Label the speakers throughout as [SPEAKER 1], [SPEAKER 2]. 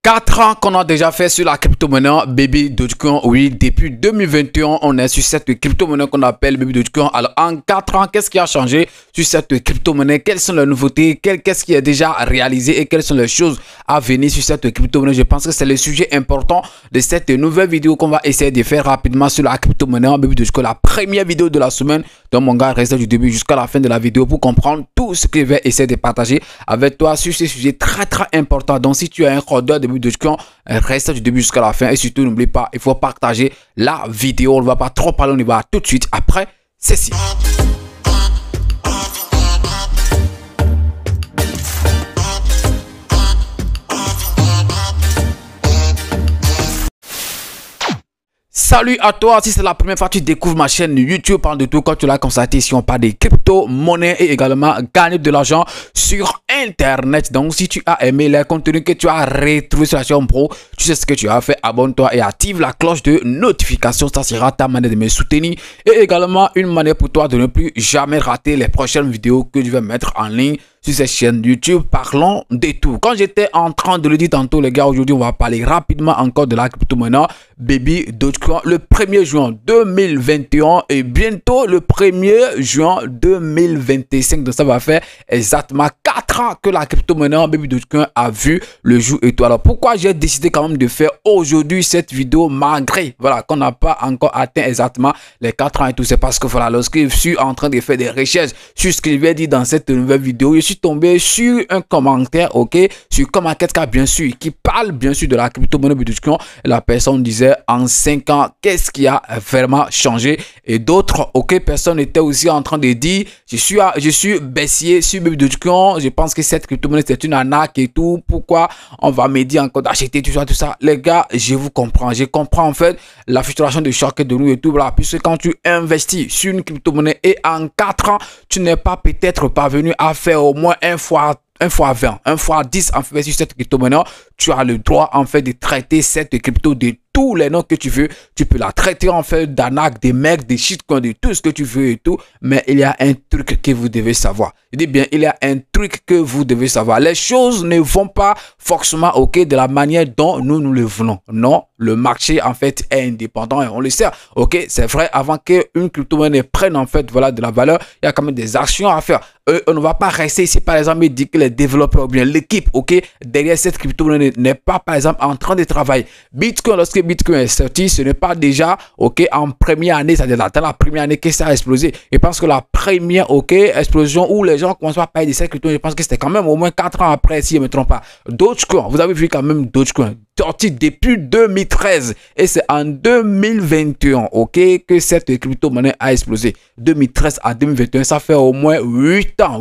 [SPEAKER 1] 4 ans qu'on a déjà fait sur la crypto-monnaie Baby Dogecoin. Oui, depuis 2021, on est sur cette crypto-monnaie qu'on appelle Baby Dogecoin. Alors, en 4 ans, qu'est-ce qui a changé sur cette crypto-monnaie? Quelles sont les nouveautés? Qu'est-ce qui est déjà réalisé et quelles sont les choses à venir sur cette crypto-monnaie? Je pense que c'est le sujet important de cette nouvelle vidéo qu'on va essayer de faire rapidement sur la crypto-monnaie Baby Dogecoin. La première vidéo de la semaine. Donc, mon gars, restez du début jusqu'à la fin de la vidéo pour comprendre tout ce que je vais essayer de partager avec toi sur ce sujet très important. Donc, si tu es un codeur de Baby Dogecoin, reste du début jusqu'à la fin et surtout n'oublie pas, il faut partager la vidéo. On ne va pas trop parler, on y va tout de suite après ceci. Salut à toi, si c'est la première fois que tu découvres ma chaîne YouTube, parle de tout quand tu l'as constaté, si on parle des crypto-monnaies et également gagner de l'argent sur Internet. Donc si tu as aimé les contenus que tu as retrouvés sur la chaîne pro, tu sais ce que tu as fait, abonne-toi et active la cloche de notification, ça sera ta manière de me soutenir et également une manière pour toi de ne plus jamais rater les prochaines vidéos que je vais mettre en ligne sur cette chaîne YouTube. Parlons de tout. Quand j'étais en train de le dire tantôt, les gars, aujourd'hui on va parler rapidement encore de la crypto-monnaie Baby Dogecoin le 1er juin 2021 et bientôt le 1er juin 2025. Donc ça va faire exactement 4 ans que la crypto-monnaie Baby Dogecoin a vu le jour et tout. Alors pourquoi j'ai décidé quand même de faire aujourd'hui cette vidéo malgré voilà qu'on n'a pas encore atteint exactement les 4 ans et tout? C'est parce que voilà, lorsque je suis en train de faire des recherches sur ce que je vais dire dans cette nouvelle vidéo, je suis tombé sur un commentaire, ok, sur Comarket bien sûr, qui parle bien sûr de la crypto-monnaie Baby Dogecoin. La personne disait en 5 ans, qu'est-ce qui a vraiment changé? Et d'autres, ok, personnes étaient aussi en train de dire, je suis baissier sur Baby Dogecoin, je pense que cette crypto-monnaie c'est une arnaque et tout, pourquoi on va me dire encore d'acheter tout ça, les gars, je vous comprends, je comprends en fait la fluctuation de choc de nous et tout, voilà, puisque quand tu investis sur une crypto-monnaie et en 4 ans, tu n'es pas peut-être parvenu à faire au moins un fois 20, 1 fois 10 en fait sur cette crypto-monnaie, tu as le droit en fait de traiter cette crypto de tous les noms que tu veux. Tu peux la traiter en fait d'arnaque, des mecs, des shitcoins, de tout ce que tu veux et tout. Mais il y a un truc que vous devez savoir. Je dis bien, il y a un truc que vous devez savoir. Les choses ne vont pas forcément ok de la manière dont nous le voulons. Non, le marché en fait est indépendant et on le sait. Ok, c'est vrai, avant qu'une crypto-monnaie prenne en fait voilà de la valeur, il y a quand même des actions à faire. On ne va pas rester ici par exemple et dire que les développeurs ou bien l'équipe ok derrière cette crypto-monnaie n'est pas par exemple en train de travailler. Bitcoin, lorsque Bitcoin est sorti, ce n'est pas déjà ok en première année, c'est-à-dire dans la première année que ça a explosé. Je pense que la première ok explosion où les gens commencent à payer de cette crypto, je pense que c'était quand même au moins 4 ans après si je ne me trompe pas. Dogecoin, vous avez vu quand même Dogecoin sorti depuis 2013 et c'est en 2021 ok que cette crypto-monnaie a explosé. 2013 à 2021, ça fait au moins 8 ans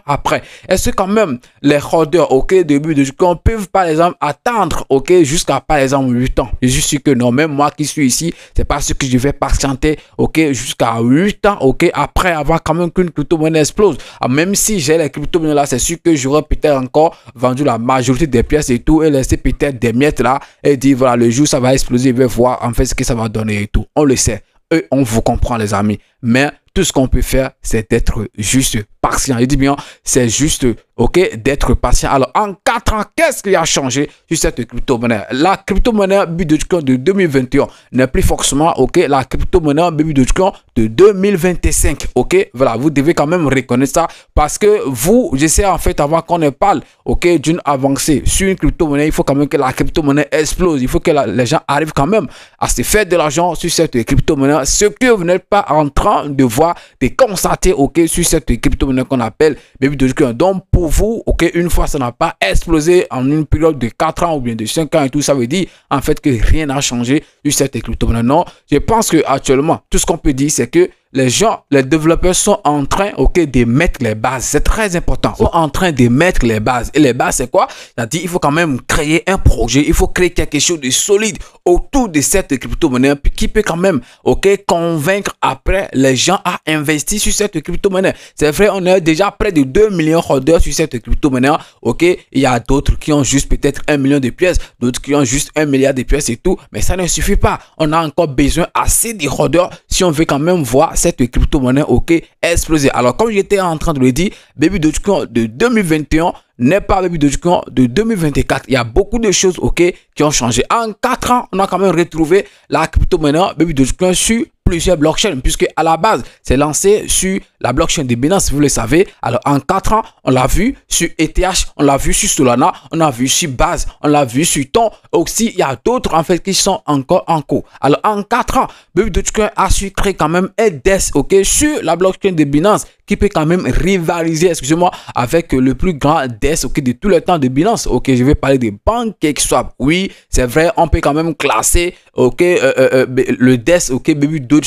[SPEAKER 1] après. Est-ce que quand même les holders ok début de Dogecoin peuvent par exemple attendre ok jusqu'à par exemple 8 ans? Je suis sûr que non, même moi qui suis ici, c'est parce que je vais patienter ok jusqu'à 8 ans ok après avoir quand même qu'une crypto-monnaie explose. Même si j'ai les crypto-monnaies là, c'est sûr que j'aurais peut-être encore vendu la majorité des pièces et tout et laissé peut-être des miettes là et dire voilà le jour ça va exploser, je vais voir en fait ce que ça va donner et tout. On le sait et on vous comprend les amis, mais tout ce qu'on peut faire c'est d'être juste patient. Je dis bien c'est juste ok d'être patient. Alors en 4 ans, qu'est-ce qui a changé sur cette crypto-monnaie? La crypto-monnaie Baby Dogecoin de 2021 n'est plus forcément ok la crypto-monnaie Baby Dogecoin de 2025 ok. Voilà, vous devez quand même reconnaître ça parce que vous, j'essaie en fait avant qu'on ne parle ok d'une avancée sur une crypto-monnaie, il faut quand même que la crypto-monnaie explose, il faut que les gens arrivent quand même à se faire de l'argent sur cette crypto-monnaie, ce que vous n'êtes pas en train de voir, de constater ok sur cette crypto-monnaie qu'on appelle Baby Dogecoin. Donc pour vous ok, une fois ça n'a pas explosé en une période de 4 ans ou bien de 5 ans et tout, ça veut dire en fait que rien n'a changé sur cette crypto-monnaie. Non, je pense que actuellement tout ce qu'on peut dire c'est que les gens, les développeurs sont en train ok de mettre les bases. C'est très important. Ils sont en train de mettre les bases. Et les bases c'est quoi? C'est-à-dire il faut quand même créer un projet, il faut créer quelque chose de solide autour de cette crypto-monnaie qui peut quand même ok convaincre après les gens à investir sur cette crypto-monnaie. C'est vrai, on a déjà près de 2 millions de holders sur cette crypto-monnaie. Ok, il y a d'autres qui ont juste peut-être 1 million de pièces, d'autres qui ont juste 1 milliard de pièces et tout, mais ça ne suffit pas. On a encore besoin assez de holders si on veut quand même voir cette crypto-monnaie, ok, exploser. Alors, comme j'étais en train de le dire, Baby Dogecoin de 2021 n'est pas Baby Dogecoin de 2024. Il y a beaucoup de choses, ok, qui ont changé. En 4 ans, on a quand même retrouvé la crypto-monnaie Baby Dogecoin sur plusieurs blockchains, puisque à la base, c'est lancé sur la blockchain de Binance, vous le savez. Alors, en 4 ans, on l'a vu sur ETH, on l'a vu sur Solana, on l'a vu sur Base, on l'a vu sur Ton. Aussi, il y a d'autres, en fait, qui sont encore en cours. Alors, en 4 ans, Baby Dogecoin a su créer quand même un DEX, ok, sur la blockchain de Binance, qui peut quand même rivaliser, excusez-moi, avec le plus grand DEX, ok, de tous les temps de Binance. Ok, je vais parler de PancakeSwap. Oui, c'est vrai, on peut quand même classer, ok, le DEX, ok, Baby Dogecoin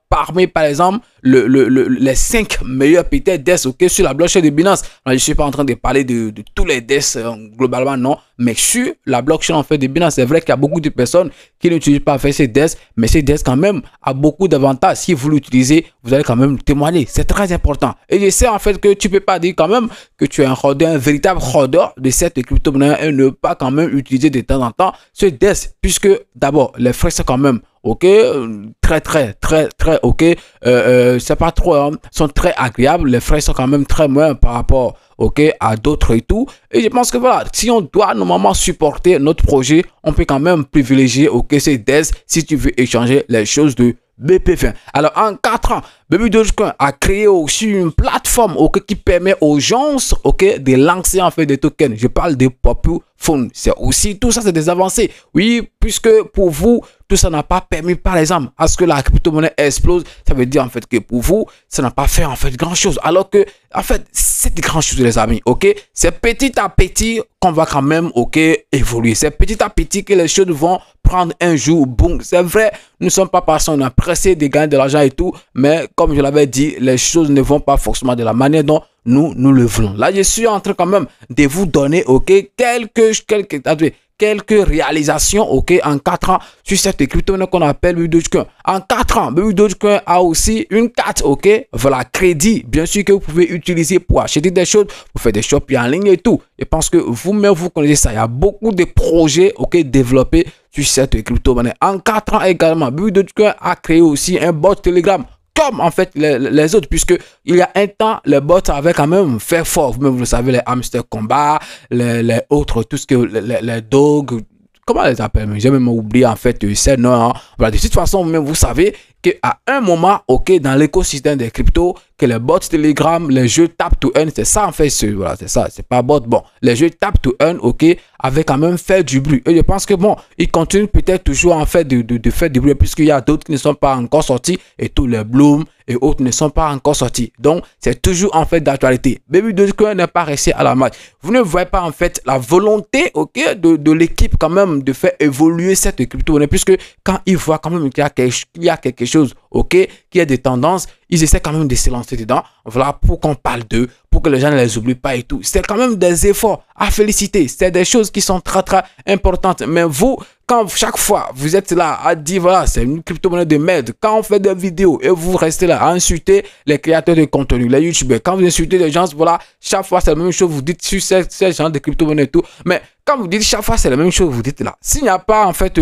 [SPEAKER 1] parmi, par exemple, les 5 meilleurs peut-être DEX, ok, sur la blockchain de Binance. Alors, je ne suis pas en train de parler de tous les DEX globalement, non, mais sur la blockchain en fait de Binance, c'est vrai qu'il y a beaucoup de personnes qui n'utilisent pas ces DEX, mais ces DEX quand même a beaucoup d'avantages. Si vous l'utilisez, vous allez quand même témoigner. C'est très important. Et je sais en fait que tu peux pas dire quand même que tu es un véritable hoarder de cette crypto-monnaie et ne pas quand même utiliser de temps en temps ce DEX, puisque d'abord, les frais sont quand même ok, très, ok, c'est pas trop, hein, sont très agréables, les frais sont quand même très moins par rapport, ok, à d'autres et tout, et je pense que voilà, si on doit normalement supporter notre projet, on peut quand même privilégier, ok, ces DEX si tu veux échanger les choses de BPF. Alors, en 4 ans, Baby Dogecoin a créé aussi une plateforme, ok, qui permet aux gens, ok, de lancer en fait des tokens. Je parle de Popul Fund. C'est aussi, tout ça, c'est des avancées. Oui, puisque pour vous, tout ça n'a pas permis, par exemple, à ce que la crypto-monnaie explose. Ça veut dire en fait que pour vous, ça n'a pas fait en fait grand-chose. Alors que, en fait, c'est grand-chose, les amis, ok. C'est petit à petit qu'on va quand même, ok, évoluer. C'est petit à petit que les choses vont prendre un jour, boum. C'est vrai, nous ne sommes pas personne pressés de gagner de l'argent et tout, mais comme je l'avais dit, les choses ne vont pas forcément de la manière dont nous le voulons. Là, je suis en train quand même de vous donner, ok, quelques réalisations, ok, en 4 ans sur cette crypto-monnaie qu'on appelle Baby Dogecoin. En 4 ans, Baby Dogecoin a aussi une carte, ok, voilà, crédit, bien sûr que vous pouvez utiliser pour acheter des choses, pour faire des shopping en ligne et tout. Je pense que vous-même, vous connaissez ça. Il y a beaucoup de projets, ok, développés sur cette crypto-monnaie. En 4 ans également, Baby Dogecoin a créé aussi un bot Telegram, comme en fait les autres, puisque il y a un temps, les bots avaient quand même fait fort. Vous-même, vous savez, les hamster combat, les autres, tout ce que les dogs, comment les appelle? J'ai même oublié en fait ces noms. Hein. Voilà, de toute façon, même vous savez qu'à un moment, ok, dans l'écosystème des cryptos, que les bots Telegram, les jeux tap to earn, c'est ça en fait, voilà, c'est ça, c'est pas bot. Bon, les jeux tap to earn, ok, avaient quand même fait du bruit. Et je pense que bon, ils continuent peut-être toujours en fait de faire du bruit, puisqu'il y a d'autres qui ne sont pas encore sortis et tous les Bloom et autres ne sont pas encore sortis. Donc, c'est toujours en fait d'actualité. Baby Dogecoin n'est pas resté à la mode. Vous ne voyez pas en fait la volonté, ok, de l'équipe quand même de faire évoluer cette crypto-monnaie, puisque quand ils voient quand même qu'il y a quelque chose, ok, qui a des tendances, ils essaient quand même de se lancer dedans. Voilà, pour qu'on parle d'eux, pour que les gens ne les oublient pas et tout. C'est quand même des efforts à féliciter. C'est des choses qui sont très importantes. Mais vous, quand chaque fois vous êtes là à dire voilà, c'est une crypto-monnaie de merde, quand on fait des vidéos et vous restez là à insulter les créateurs de contenu, les youtubeurs, quand vous insultez les gens, voilà, chaque fois c'est la même chose, vous dites sur ces gens de crypto-monnaie et tout. Mais quand vous dites chaque fois c'est la même chose, vous dites là, s'il n'y a pas en fait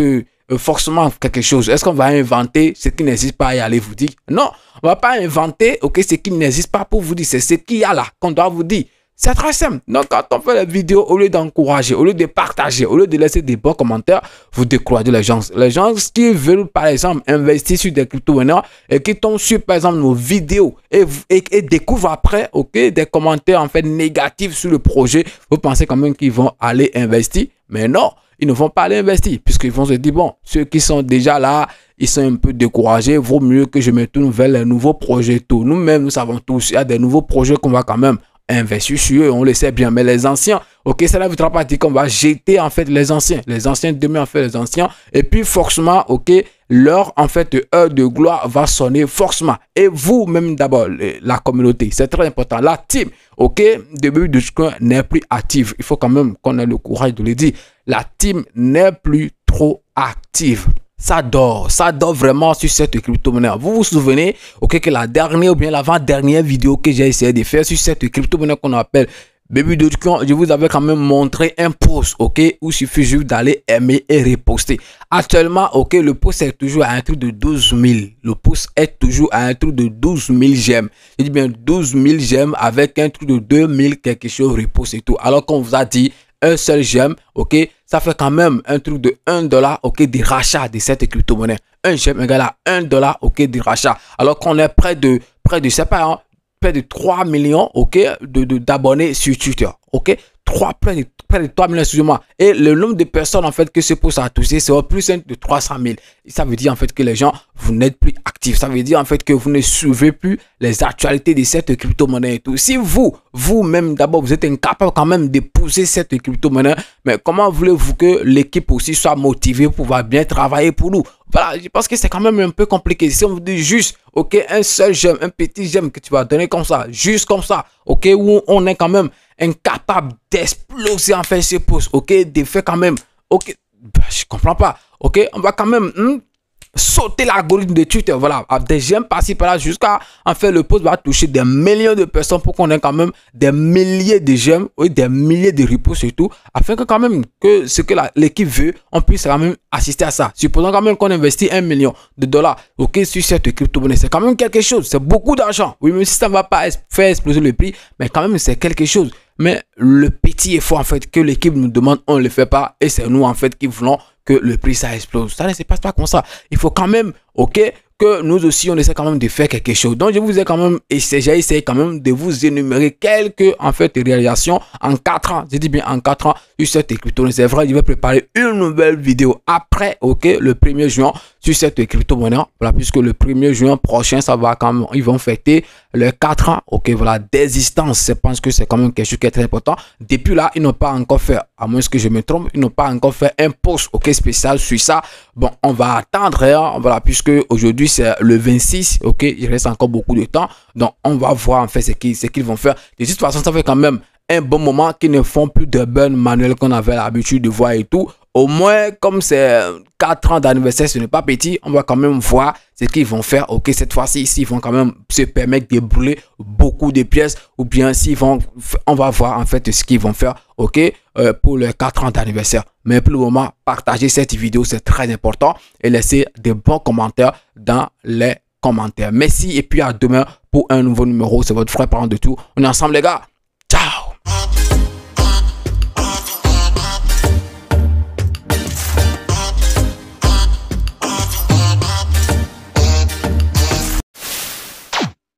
[SPEAKER 1] forcément quelque chose, est-ce qu'on va inventer ce qui n'existe pas et aller vous dire? Non, on va pas inventer, ok, ce qui n'existe pas pour vous dire, c'est ce qu'il y a là qu'on doit vous dire. C'est très simple. Donc, quand on fait les vidéos, au lieu d'encourager, au lieu de partager, au lieu de laisser des bons commentaires, vous découragez les gens. Les gens qui veulent, par exemple, investir sur des crypto-monnaies et qui tombent sur, par exemple, nos vidéos et découvrent après, ok, des commentaires, en fait, négatifs sur le projet, vous pensez quand même qu'ils vont aller investir. Mais non, ils ne vont pas aller investir puisqu'ils vont se dire, bon, ceux qui sont déjà là, ils sont un peu découragés, vaut mieux que je me tourne vers les nouveaux projets. Tout. Nous-mêmes, nous savons tous, il y a des nouveaux projets qu'on va quand même investir sur eux, on le sait bien, mais les anciens, ok, ça ne voudra pas dire qu'on va jeter en fait les anciens demain en fait les anciens, et puis forcément, ok, leur en fait heure de gloire va sonner forcément, et vous même d'abord, la communauté, c'est très important, la team, ok, de Baby Dogecoin n'est plus active, il faut quand même qu'on ait le courage de le dire, la team n'est plus trop active. Ça dort vraiment sur cette crypto-monnaie. Vous vous souvenez, ok, que la dernière ou bien l'avant-dernière vidéo que j'ai essayé de faire sur cette crypto-monnaie qu'on appelle Baby Dogecoin, je vous avais quand même montré un post, ok, où il suffit juste d'aller aimer et reposter. Actuellement, ok, le post est toujours à un truc de 12 000. Le post est toujours à un truc de 12 000 j'aime. Je dis bien 12 000 j'aime avec un truc de 2000 quelque chose repost et tout. Alors qu'on vous a dit un seul j'aime, ok, ça fait quand même un truc de 1 $, ok, de rachat de cette crypto-monnaie. Un j'aime égale à 1 $, ok, de rachat. Alors qu'on est près de, je sais pas, hein, près de 3 millions, ok, d'abonnés sur Twitter, ok, près de 3 millions, excusez-moi. Et le nombre de personnes, en fait, que ce post a touché, c'est au plus de 300 000. Ça veut dire, en fait, que les gens, vous n'êtes plus actifs. Ça veut dire, en fait, que vous ne suivez plus les actualités de cette crypto-monnaie et tout. Si vous-même, d'abord, vous êtes incapable quand même de pousser cette crypto-monnaie, mais comment voulez-vous que l'équipe aussi soit motivée pour pouvoir bien travailler pour nous? Voilà, je pense que c'est quand même un peu compliqué. Si on vous dit juste, ok, un seul j'aime, un petit j'aime que tu vas donner comme ça, juste comme ça, ok, où on est quand même incapable d'exploser en fait ce post, ok, de faire quand même, ok, je comprends pas, ok, on va quand même sauter l'algorithme de Twitter, voilà, des j'aime par-ci par-là jusqu'à en fait le post va toucher des millions de personnes pour qu'on ait quand même des milliers de j'aime, oui, des milliers de reposts et tout, afin que quand même que ce que l'équipe veut, on puisse quand même assister à ça. Supposons quand même qu'on investit $1 million, ok, sur cette crypto-monnaie, c'est quand même quelque chose, c'est beaucoup d'argent, oui, même si ça ne va pas faire exploser le prix, mais quand même c'est quelque chose. Mais le petit effort en fait que l'équipe nous demande, on ne le fait pas et c'est nous en fait qui voulons que le prix ça explose. Ça ne se passe pas comme ça. Il faut quand même, ok, que nous aussi on essaie quand même de faire quelque chose. Donc je vous ai quand même essayé, j'ai essayé quand même de vous énumérer quelques en fait réalisations en 4 ans. Je dis bien en 4 ans sur cette crypto-monnaie. C'est vrai, je vais préparer une nouvelle vidéo après, ok, le 1er juin sur cette crypto-monnaie. Voilà, puisque le 1er juin prochain, ça va quand même, ils vont fêter les 4 ans, ok, voilà, d'existence. Je pense que c'est quand même quelque chose qui est très important. Depuis là, ils n'ont pas encore fait, à moins que je me trompe, ils n'ont pas encore fait un post, ok, spécial sur ça. Bon, on va attendre, hein, voilà, puisque aujourd'hui c'est le 26, ok, il reste encore beaucoup de temps. Donc, on va voir en fait ce qu'ils vont faire. De toute façon, ça fait quand même un bon moment qu'ils ne font plus de burn manuel qu'on avait l'habitude de voir et tout. Au moins, comme c'est 4 ans d'anniversaire, ce n'est pas petit, on va quand même voir ce qu'ils vont faire. Ok, cette fois-ci, ils vont quand même se permettre de brûler beaucoup de pièces ou bien s'ils vont, on va voir en fait ce qu'ils vont faire, ok, pour les 4 ans d'anniversaire. Mais pour le moment, partagez cette vidéo, c'est très important et laissez des bons commentaires dans les commentaires. Merci et puis à demain pour un nouveau numéro. C'est votre frère parent de tout. On est ensemble les gars. Ciao.